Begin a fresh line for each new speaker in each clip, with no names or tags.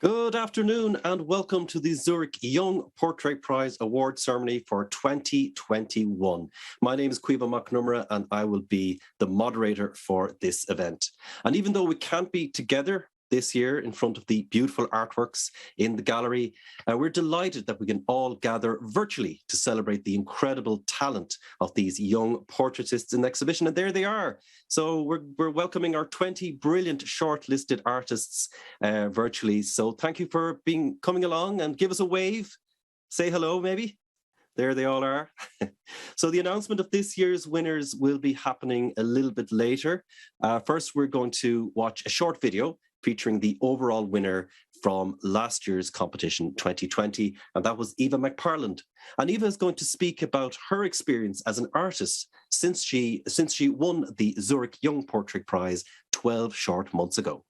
Good afternoon and welcome to the Zurich Young Portrait Prize Award Ceremony for 2021. My name is Caoimhe McNamara and I will be the moderator for this event. And even though we can't be together this year in front of the beautiful artworks in the gallery, we're delighted that we can all gather virtually to celebrate the incredible talent of these young portraitists in the exhibition. And there they are. So we're welcoming our 20 brilliant shortlisted artists virtually. So thank you for coming along and give us a wave. Say hello, maybe. There they all are. So the announcement of this year's winners will be happening a little bit later. First, we're going to watch a short video featuring the overall winner from last year's competition, 2020, and that was Eva McParland. And Eva is going to speak about her experience as an artist since she won the Zurich Young Portrait Prize 12 short months ago.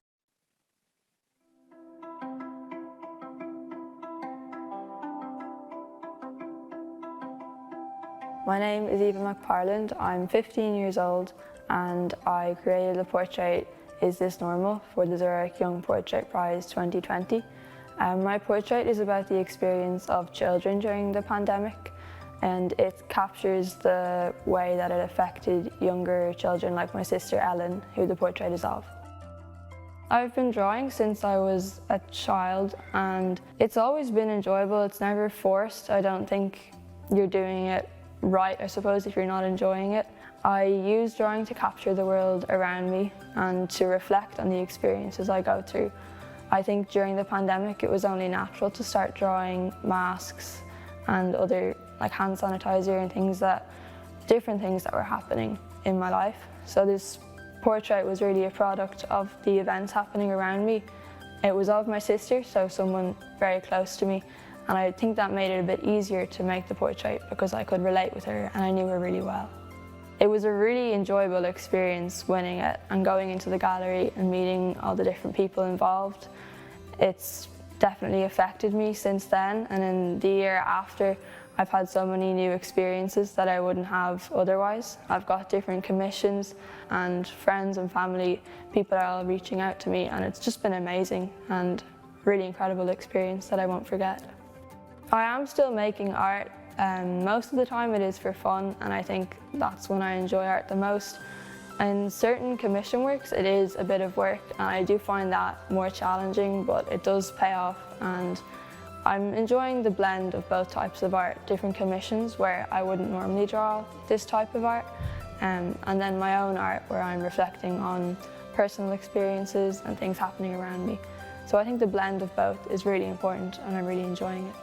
My name is Eva McParland. I'm 15 years old and I created the portrait Is This Normal for the Zurich Young Portrait Prize 2020. My portrait is about the experience of children during the pandemic, and it captures the way that it affected younger children like my sister Ellen, who the portrait is of. I've been drawing since I was a child and it's always been enjoyable. It's never forced. I don't think you're doing it right, I suppose, if you're not enjoying it. I use drawing to capture the world around me and to reflect on the experiences I go through. I think during the pandemic it was only natural to start drawing masks and other like hand sanitizer and different things that were happening in my life. So this portrait was really a product of the events happening around me. It was of my sister, so someone very close to me, and I think that made it a bit easier to make the portrait because I could relate with her and I knew her really well. It was a really enjoyable experience winning it and going into the gallery and meeting all the different people involved. It's definitely affected me since then, and in the year after I've had so many new experiences that I wouldn't have otherwise. I've got different commissions and friends and family, people are all reaching out to me, and it's just been amazing and really incredible experience that I won't forget. I am still making art. Most of the time it is for fun, and I think that's when I enjoy art the most. In certain commission works it is a bit of work and I do find that more challenging, but it does pay off, and I'm enjoying the blend of both types of art, different commissions where I wouldn't normally draw this type of art, and then my own art where I'm reflecting on personal experiences and things happening around me. So I think the blend of both is really important and I'm really enjoying it.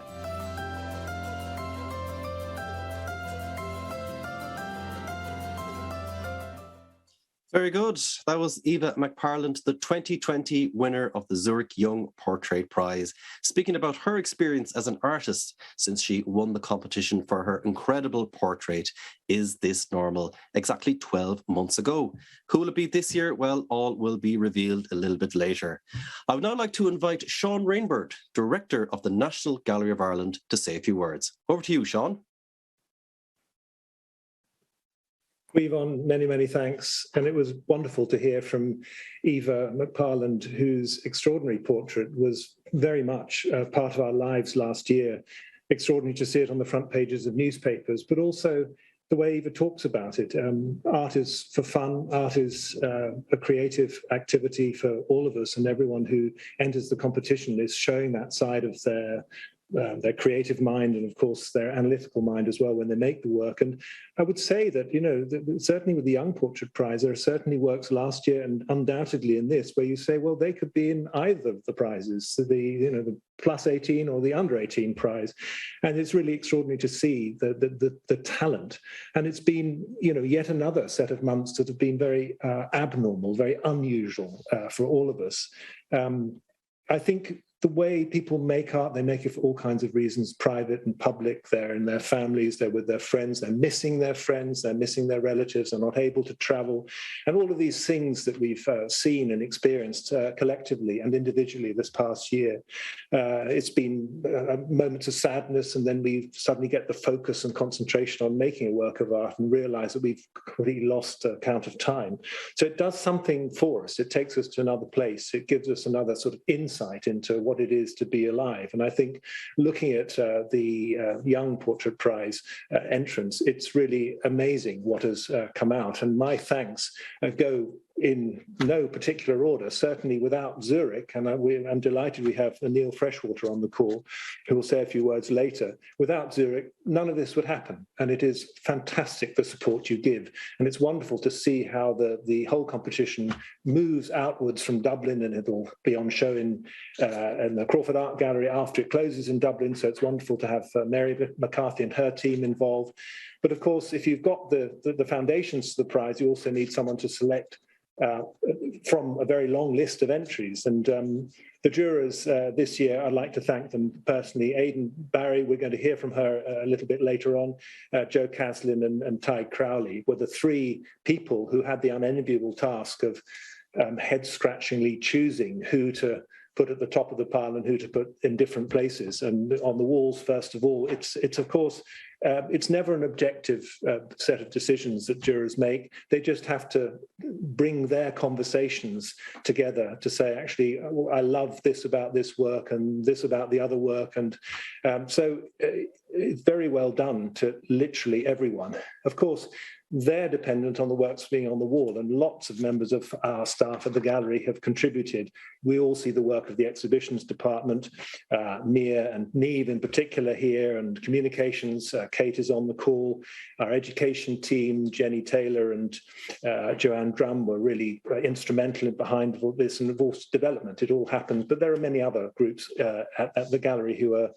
Very good. That was Eva McParland, the 2020 winner of the Zurich Young Portrait Prize, speaking about her experience as an artist since she won the competition for her incredible portrait, Is This Normal, exactly 12 months ago. Who will it be this year? Well, all will be revealed a little bit later. I would now like to invite Sean Rainbird, Director of the National Gallery of Ireland, to say a few words. Over to you, Sean.
Yvonne, many, many thanks. And it was wonderful to hear from Eva McParland, whose extraordinary portrait was very much part of our lives last year. Extraordinary to see it on the front pages of newspapers, but also the way Eva talks about it. Art is for fun. Art is a creative activity for all of us, and everyone who enters the competition is showing that side of their creative mind and, of course, their analytical mind as well when they make the work. And I would say that, certainly with the Young Portrait Prize, there are certainly works last year and undoubtedly in this where you say, well, they could be in either of the prizes, the plus 18 or the under 18 prize. And it's really extraordinary to see the talent. And it's been, yet another set of months that have been very abnormal, very unusual for all of us. I think the way people make art, they make it for all kinds of reasons, private and public. They're in their families, they're with their friends, they're missing their friends, they're missing their relatives, they're not able to travel. And all of these things that we've seen and experienced collectively and individually this past year. It's been moments of sadness, and then we suddenly get the focus and concentration on making a work of art and realize that we've completely lost count of time. So it does something for us. It takes us to another place. It gives us another sort of insight into what it is to be alive. And I think looking at the Young Portrait Prize entrants, it's really amazing what has come out. And my thanks go in no particular order, certainly without Zurich, and I'm delighted we have Neil Freshwater on the call, who will say a few words later. Without Zurich, none of this would happen, and it is fantastic the support you give, and it's wonderful to see how the whole competition moves outwards from Dublin, and it'll be on show in the Crawford Art Gallery after it closes in Dublin, so it's wonderful to have Mary McCarthy and her team involved. But of course, if you've got the foundations to the prize, you also need someone to select from a very long list of entries. And the jurors this year, I'd like to thank them personally. Aidan Barry, we're going to hear from her a little bit later on. Joe Caslin and Ty Crowley were the three people who had the unenviable task of head-scratchingly choosing who to put at the top of the pile and who to put in different places. And on the walls, first of all, it's of course, it's never an objective set of decisions that jurors make. They just have to bring their conversations together to say, actually, I love this about this work and this about the other work. And so it's very well done to literally everyone. Of course, they're dependent on the works being on the wall, and lots of members of our staff at the gallery have contributed. We all see the work of the exhibitions department, Mia and Neve in particular here, and communications, Kate is on the call. Our education team, Jenny Taylor and Joanne Drum, were really instrumental behind all this, and of course development, it all happens. But there are many other groups at the gallery who are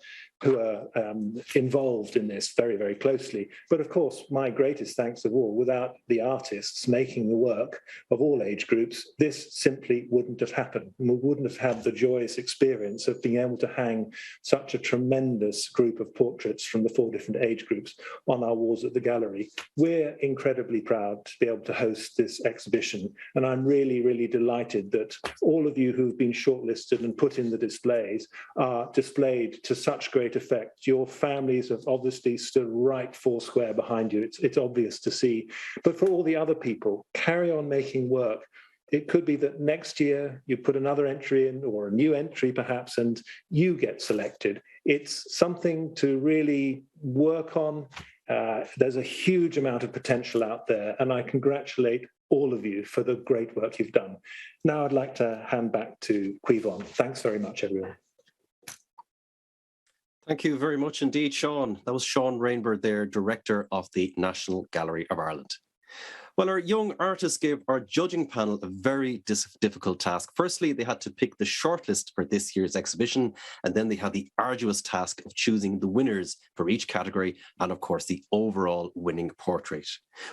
involved in this very, very closely. But of course, my greatest thanks of all, without the artists making the work of all age groups, this simply wouldn't have happened. We wouldn't have had the joyous experience of being able to hang such a tremendous group of portraits from the 4 different age groups on our walls at the gallery. We're incredibly proud to be able to host this exhibition, and I'm really, really delighted that all of you who've been shortlisted and put in the displays are displayed to such great effect. Your families have obviously stood right foursquare behind you. It's obvious to see. But for all the other people, carry on making work. It could be that next year you put another entry in, or a new entry perhaps, and you get selected. It's something to really work on. There's a huge amount of potential out there, and I congratulate all of you for the great work you've done. Now I'd like to hand back to Caoimhín. Thanks very much, everyone.
Thank you very much indeed, Sean. That was Sean Rainbird there, Director of the National Gallery of Ireland. Well, our young artists gave our judging panel a very difficult task. Firstly, they had to pick the shortlist for this year's exhibition, and then they had the arduous task of choosing the winners for each category, and of course, the overall winning portrait.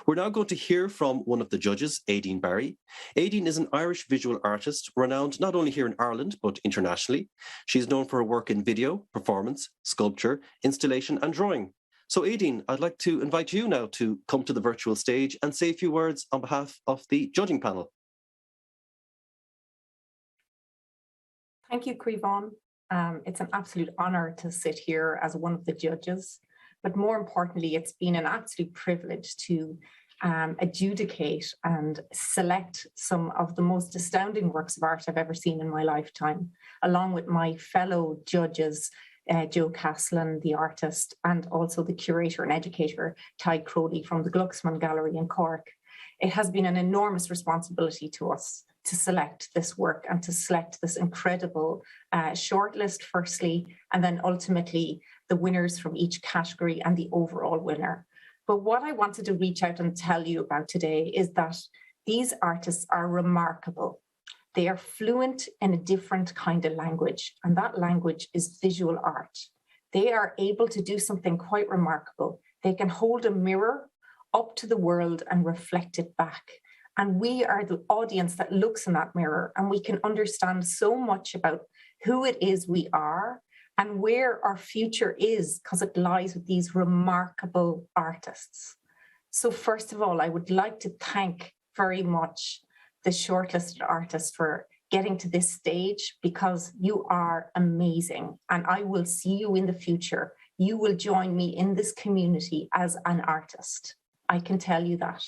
We're now going to hear from one of the judges, Aidan Barry. Aidan is an Irish visual artist, renowned not only here in Ireland, but internationally. She's known for her work in video, performance, sculpture, installation, and drawing. So Aidan, I'd like to invite you now to come to the virtual stage and say a few words on behalf of the judging panel.
Thank you, Caoimhín. It's an absolute honour to sit here as one of the judges, but more importantly, it's been an absolute privilege to adjudicate and select some of the most astounding works of art I've ever seen in my lifetime, along with my fellow judges, Joe Caslin, the artist, and also the curator and educator, Ty Crowley from the Glucksman Gallery in Cork. It has been an enormous responsibility to us to select this work and to select this incredible shortlist firstly, and then ultimately the winners from each category and the overall winner. But what I wanted to reach out and tell you about today is that these artists are remarkable. They are fluent in a different kind of language, and that language is visual art. They are able to do something quite remarkable. They can hold a mirror up to the world and reflect it back. And we are the audience that looks in that mirror, and we can understand so much about who it is we are and where our future is, because it lies with these remarkable artists. So first of all, I would like to thank very much the shortlisted artists for getting to this stage, because you are amazing, and I will see you in the future. You will join me in this community as an artist. I can tell you that.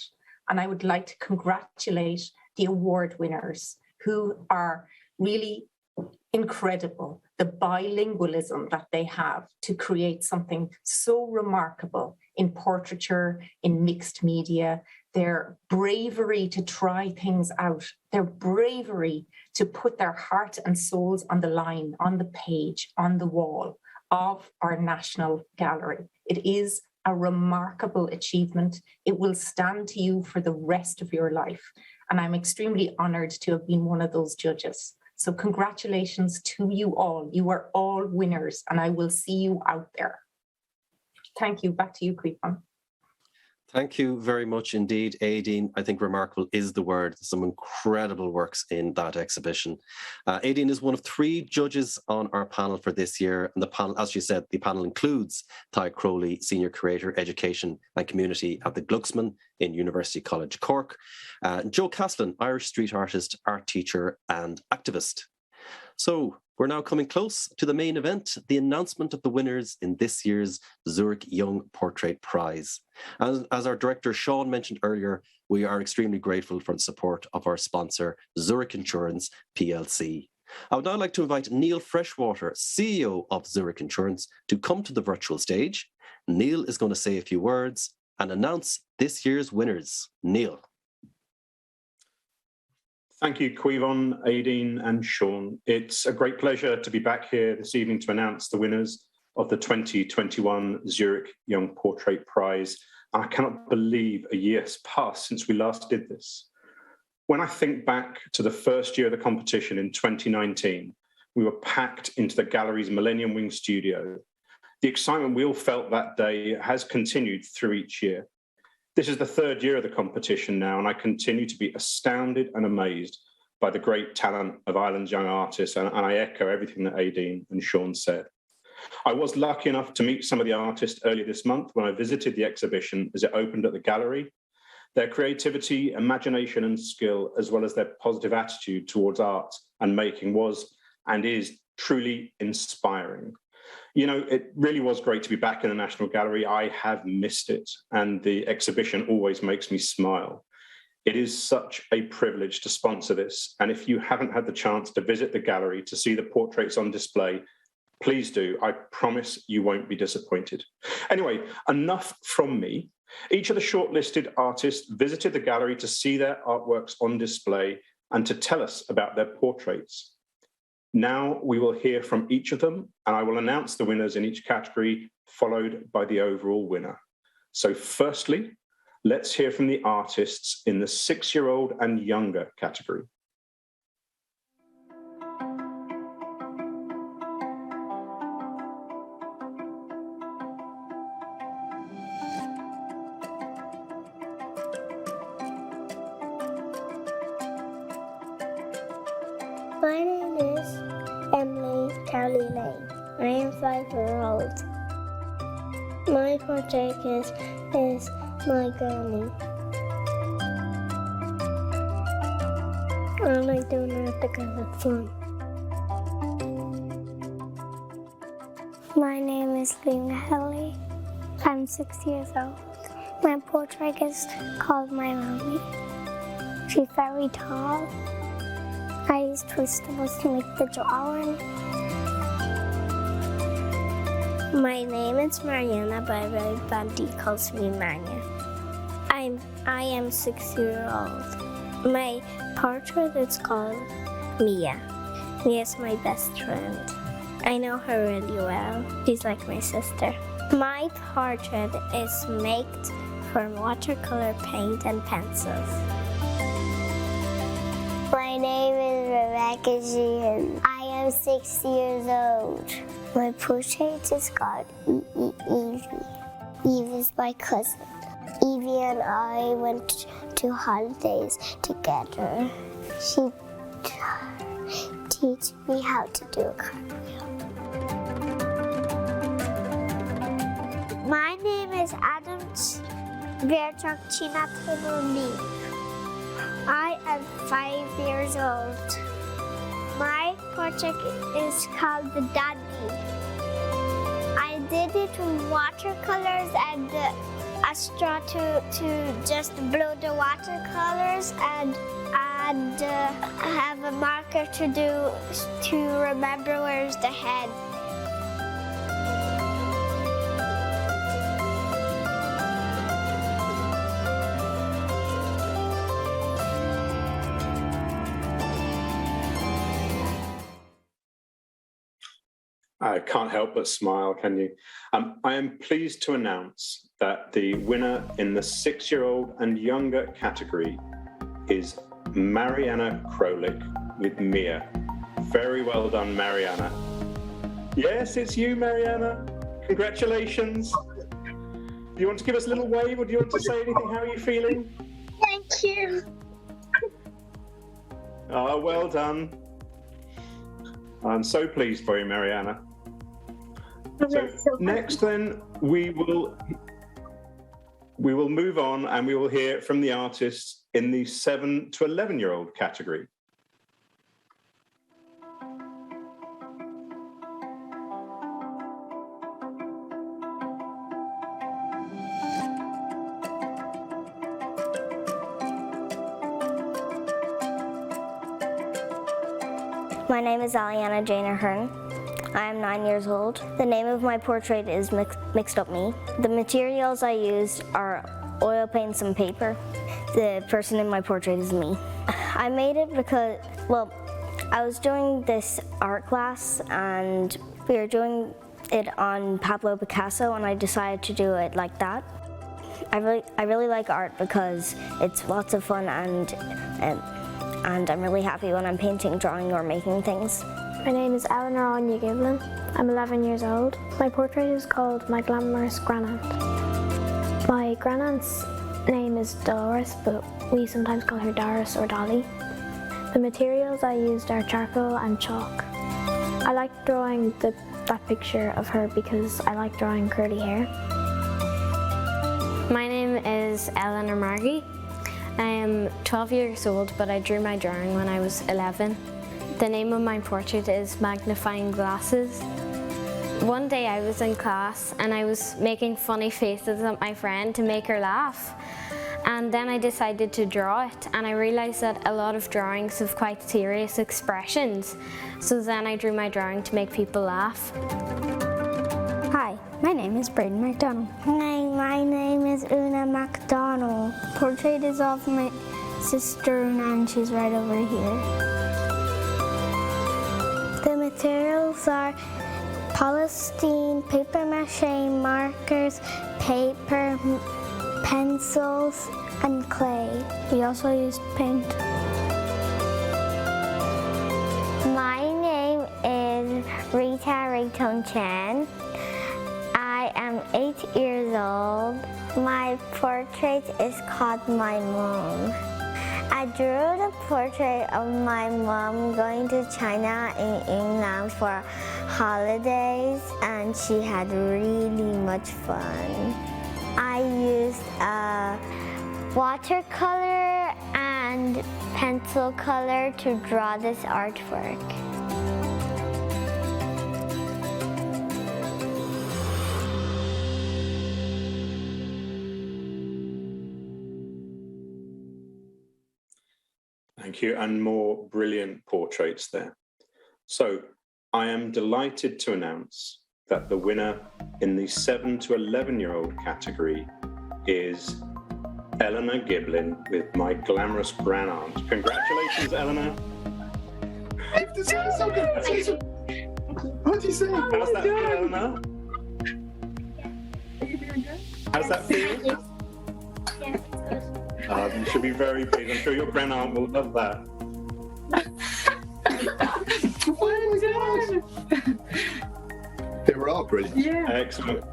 And I would like to congratulate the award winners, who are really incredible. the bilingualism that they have to create something so remarkable in portraiture, in mixed media, their bravery to try things out, their bravery to put their heart and souls on the line, on the page, on the wall of our National Gallery. It is a remarkable achievement. It will stand to you for the rest of your life. And I'm extremely honoured to have been one of those judges. So congratulations to you all. You are all winners, and I will see you out there. Thank you. Back to you, Caoimhín.
Thank you very much indeed, Aideen. I think remarkable is the word. Some incredible works in that exhibition. Aideen is one of 3 judges on our panel for this year. And the panel, as you said, the panel includes Ty Crowley, Senior Curator, Education and Community at the Glucksman in University College Cork. Joe Caslin, Irish street artist, art teacher and activist. So we're now coming close to the main event, the announcement of the winners in this year's Zurich Young Portrait Prize. As our director Sean mentioned earlier, we are extremely grateful for the support of our sponsor, Zurich Insurance PLC. I would now like to invite Neil Freshwater, CEO of Zurich Insurance, to come to the virtual stage. Neil is going to say a few words and announce this year's winners. Neil.
Thank you, Caoimhín, Aideen and Sean. It's a great pleasure to be back here this evening to announce the winners of the 2021 Zurich Young Portrait Prize. And I cannot believe a year has passed since we last did this. When I think back to the first year of the competition in 2019, we were packed into the gallery's Millennium Wing studio. The excitement we all felt that day has continued through each year. This is the 3rd year of the competition now, and I continue to be astounded and amazed by the great talent of Ireland's young artists, and I echo everything that Aideen and Sean said. I was lucky enough to meet some of the artists earlier this month when I visited the exhibition as it opened at the gallery. Their creativity, imagination and skill, as well as their positive attitude towards art and making was and is truly inspiring. You know, it really was great to be back in the National Gallery. I have missed it, and the exhibition always makes me smile. It is such a privilege to sponsor this, and if you haven't had the chance to visit the gallery to see the portraits on display, please do. I promise you won't be disappointed. Anyway, enough from me. Each of the shortlisted artists visited the gallery to see their artworks on display and to tell us about their portraits. Now we will hear from each of them, and I will announce the winners in each category, followed by the overall winner. So firstly, let's hear from the artists in the 6-year-old and younger category.
My name is Emily Kelly Lane. I am 5-year-old. My project is my granny. I like doing it because it's fun. My name is Lena Helly. I'm 6 years old. My portrait is called My Mommy. She's very tall. I use Twistables to make the drawing. My name is Mariana, but everybody calls me Manya. I am 6 years old. My portrait is called Mia. Mia is my best friend. I know her really well. She's like my sister. My portrait is made from watercolor paint and pencils. My name is Rebecca Sheehan. I am 6 years old. My portrait is called Evie. Eve is my cousin. Evie and I went to holidays together. She taught me how to do a cartwheel. My name is Adam Berchak Chinatuluni. I am 5 years old. My project is called the Daddy. I did it with watercolors and a straw to just blow the watercolors, and I and have a marker to remember where's the head.
I can't help but smile, can you? I am pleased to announce that the winner in the 6-year-old and younger category is Mariana Krolik with Mia. Very well done, Mariana. Yes, it's you, Mariana. Congratulations. Do you want to give us a little wave, or do you want to say anything? How are you feeling?
Thank you.
Oh, well done. I'm so pleased for you, Mariana. So next then we will move on and we will hear from the artists in the 7 to 11-year-old category.
My name is Aliana Jane Ahern. I am 9 years old. The name of my portrait is Mixed Up Me. The materials I used are oil paints and paper. The person in my portrait is me. I made it because, well, I was doing this art class and we were doing it on Pablo Picasso, and I decided to do it like that. I really like art because it's lots of fun, and I'm really happy when I'm painting, drawing, or making things.
My name is Eleanor Anya Giblin. I'm 11 years old. My portrait is called My Glamorous Grandaunt. My grandaunt's name is Dolores, but we sometimes call her Doris or Dolly. The materials I used are charcoal and chalk. I like drawing that picture of her because I like drawing curly hair.
My name is Eleanor Margie. I am 12 years old, but I drew my drawing when I was 11. The name of my portrait is Magnifying Glasses. One day I was in class and I was making funny faces at my friend to make her laugh. And then I decided to draw it, and I realised that a lot of drawings have quite serious expressions. So then I drew my drawing to make people laugh.
Hi, my name is Braden McDonald.
Hi, my name is Una MacDonald.
Portrait is of my sister Una, and she's right over here.
The materials are polystyrene, paper mache, markers, paper, pencils, and clay.
We also used paint.
My name is Rita Rayton Chan. I am 8 years old. My portrait is called My Mom. I drew the portrait of my mom going to China and England for holidays, and she had really much fun. I used watercolor and pencil color to draw this artwork.
Thank you, and more brilliant portraits there. So I am delighted to announce that the winner in the 7 to 11-year-old category is Eleanor Giblin with My Glamorous Grandaunt. Congratulations, Eleanor.
What do you say?
How's that feel, Eleanor? How's that feel? You should be very pleased. I'm sure your grandaunt will love that.
Oh my gosh! They were all brilliant.
Yeah. Excellent.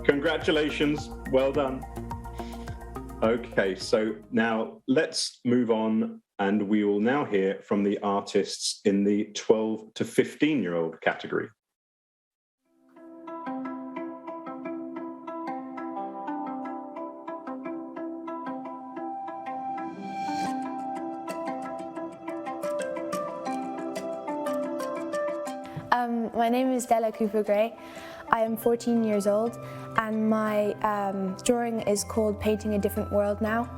Congratulations. Well done. Okay, so now let's move on, and we will now hear from the artists in the 12 to 15-year-old category.
My name is Della Cooper Gray. I am 14 years old, and my drawing is called Painting a Different World Now.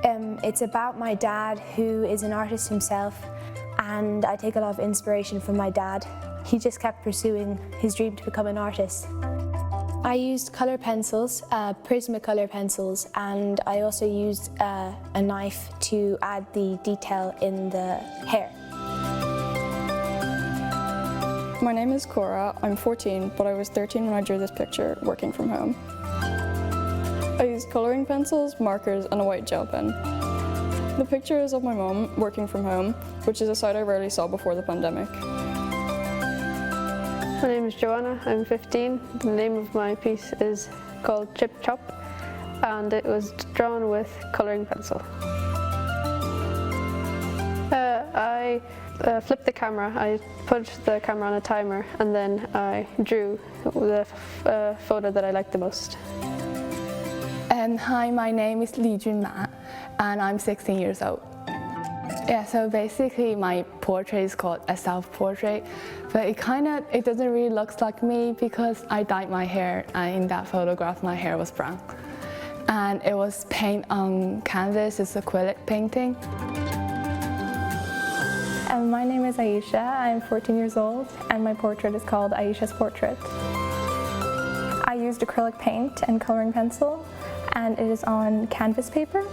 It's about my dad, who is an artist himself, and I take a lot of inspiration from my dad. He just kept pursuing his dream to become an artist. I used colour pencils, Prismacolor pencils, and I also used a knife to add the detail in the hair.
My name is Cora. I'm 14, but I was 13 when I drew this picture working from home. I used colouring pencils, markers and a white gel pen. The picture is of my mum working from home, which is a sight I rarely saw before the pandemic.
My name is Joanna, I'm 15. The name of my piece is called Chip Chop, and it was drawn with colouring pencil. I flipped the camera, I put the camera on a timer, and then I drew the photo that I liked the most.
Hi, my name is Li Jun Ma, and I'm 16 years old. Yeah, so basically my portrait is called a self-portrait, but it doesn't really look like me because I dyed my hair, and in that photograph my hair was brown. And it was paint on canvas, it's acrylic painting.
My name is Aisha, I'm 14 years old, and my portrait is called Aisha's Portrait. I used acrylic paint and coloring pencil, and it is on canvas paper.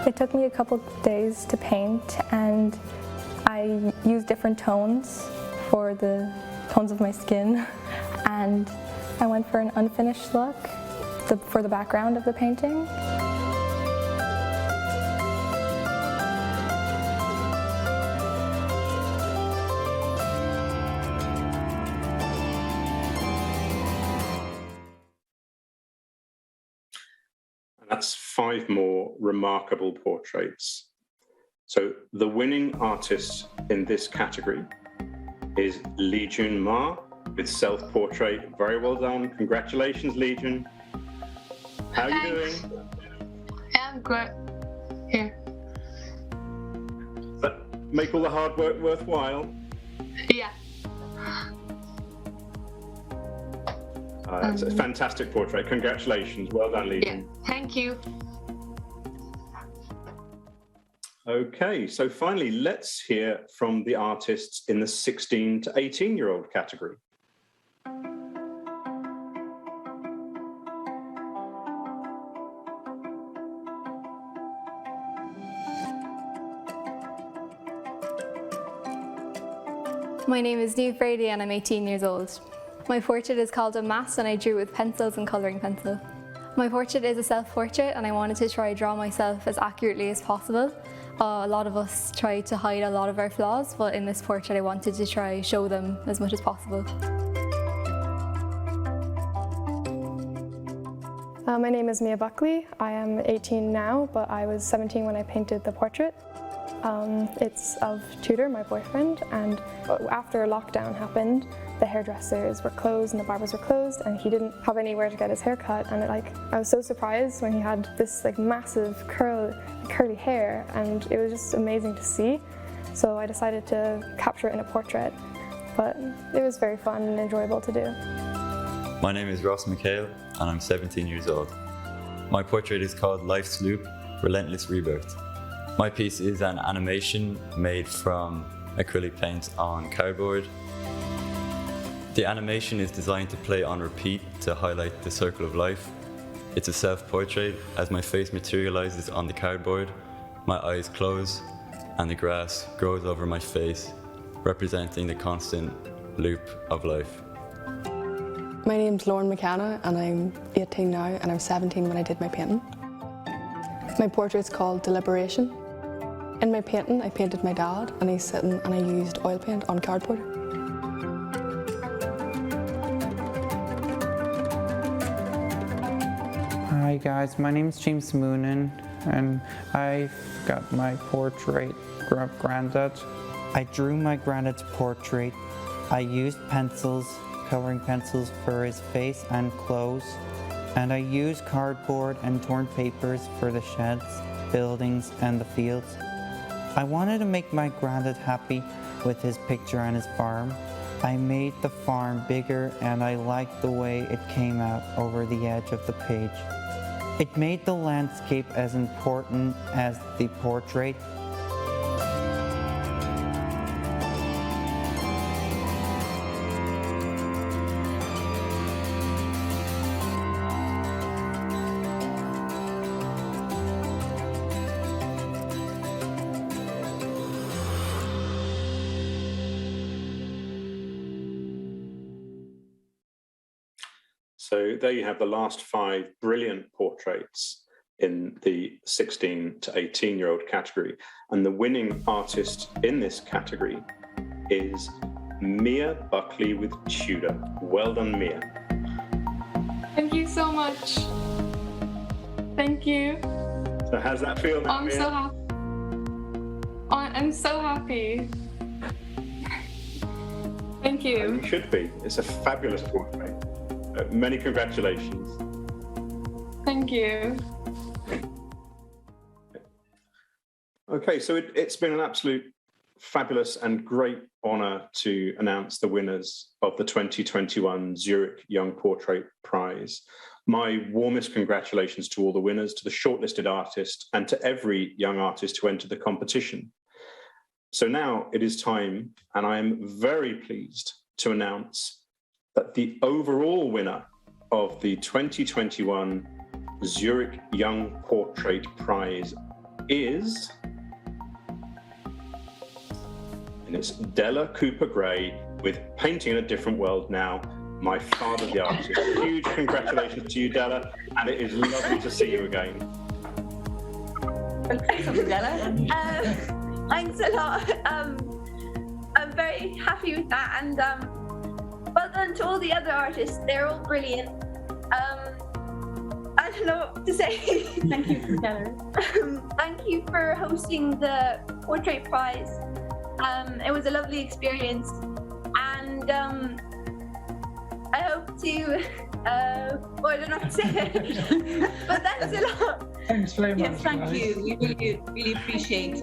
It took me a couple days to paint, and I used different tones for the tones of my skin, and I went for an unfinished look for the background of the painting.
That's 5 more remarkable portraits. So the winning artist in this category is Li Jun Ma with self-portrait. Very well done. Congratulations, Li Jun. How are you doing?
I'm good. Here.
Does that make all the hard work worthwhile?
Yeah.
It's a fantastic portrait. Congratulations. Well done, Li Jun.
Yeah, thank you.
Okay, so finally, let's hear from the artists in the 16 to 18-year-old category.
My name is Niamh Brady and I'm 18 years old. My portrait is called A Mass and I drew with pencils and colouring pencil. My portrait is a self-portrait and I wanted to try draw myself as accurately as possible. A lot of us try to hide a lot of our flaws, but in this portrait I wanted to try show them as much as possible.
My name is Mia Buckley. I am 18 now, but I was 17 when I painted the portrait. It's of Tudor, my boyfriend, and after lockdown happened, the hairdressers were closed and the barbers were closed, and he didn't have anywhere to get his hair cut. And I was so surprised when he had this massive curly hair, and it was just amazing to see. So I decided to capture it in a portrait, but it was very fun and enjoyable to do.
My name is Ross McHale and I'm 17 years old. My portrait is called Life's Loop, Relentless Rebirth. My piece is an animation made from acrylic paint on cardboard. The animation is designed to play on repeat to highlight the circle of life. It's a self-portrait as my face materializes on the cardboard, my eyes close, and the grass grows over my face, representing the constant loop of life.
My name's Lauren McKenna and I'm 18 now and I'm 17 when I did my painting. My portrait's called Deliberation. In my painting I painted my dad and he's sitting and I used oil paint on cardboard.
Hi guys, my name is James Moonen and I've got my portrait of Grandad.
I drew my Grandad's portrait. I used pencils, coloring pencils for his face and clothes, and I used cardboard and torn papers for the sheds, buildings and the fields. I wanted to make my Grandad happy with his picture and his farm. I made the farm bigger and I liked the way it came out over the edge of the page. It made the landscape as important as the portrait.
So there you have the last 5 brilliant portraits in the 16 to 18-year-old category. And the winning artist in this category is Mia Buckley with Tudor. Well done, Mia.
Thank you so much. Thank you.
So how's that feel now,
I'm
Mia?
so happy. I'm so happy. Thank you.
You should be. It's a fabulous portrait. Many congratulations.
Thank you.
Okay, so it's been an absolute fabulous and great honour to announce the winners of the 2021 Zurich Young Portrait Prize. My warmest congratulations to all the winners, to the shortlisted artist, and to every young artist who entered the competition. So now it is time, and I am very pleased to announce that the overall winner of the 2021 Zurich Young Portrait Prize is, and it's Della Cooper Gray with Painting in a Different World Now, My Father the Artist. Huge congratulations to you, Della, and it is lovely to see you again.
Well, thanks, Della. Thanks a lot. I'm very happy with that, and well done to all the other artists. They're all brilliant. I don't know what to say.
Thank you, Della.
Thank you for hosting the Portrait Prize. It was a lovely experience, and I hope to. Well, I don't know what to say, but thanks a lot.
Thanks very much.
Yes, thank you. We really appreciate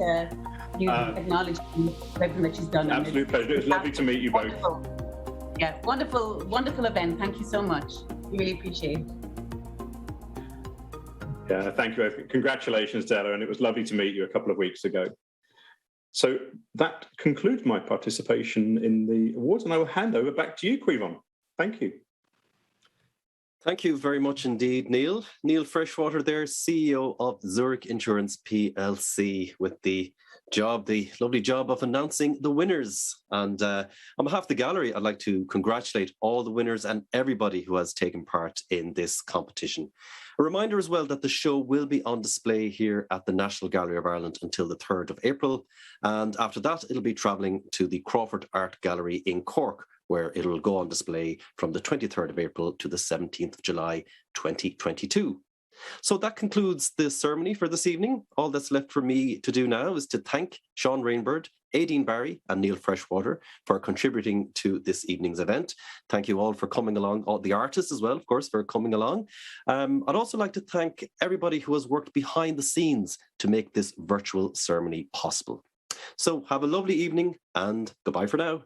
you acknowledging everything that she's done.
Absolute pleasure. It was lovely to meet you both.
Yeah, wonderful event. Thank you so much. We really appreciate it.
Yeah, thank you. Congratulations, Della, and it was lovely to meet you a couple of weeks ago. So that concludes my participation in the awards, and I will hand over back to you, Caoimhín. Thank you.
Thank you very much indeed, Neil. Neil Freshwater there, CEO of Zurich Insurance PLC, with the lovely job of announcing the winners. And on behalf of the gallery, I'd like to congratulate all the winners and everybody who has taken part in this competition. A reminder as well that the show will be on display here at the National Gallery of Ireland until the 3rd of April. And after that, it'll be travelling to the Crawford Art Gallery in Cork, where it will go on display from the 23rd of April to the 17th of July 2022. So that concludes the ceremony for this evening. All that's left for me to do now is to thank Sean Rainbird, Aideen Barry and Neil Freshwater for contributing to this evening's event. Thank you all for coming along, all the artists as well, of course, for coming along. I'd also like to thank everybody who has worked behind the scenes to make this virtual ceremony possible. So have a lovely evening and goodbye for now.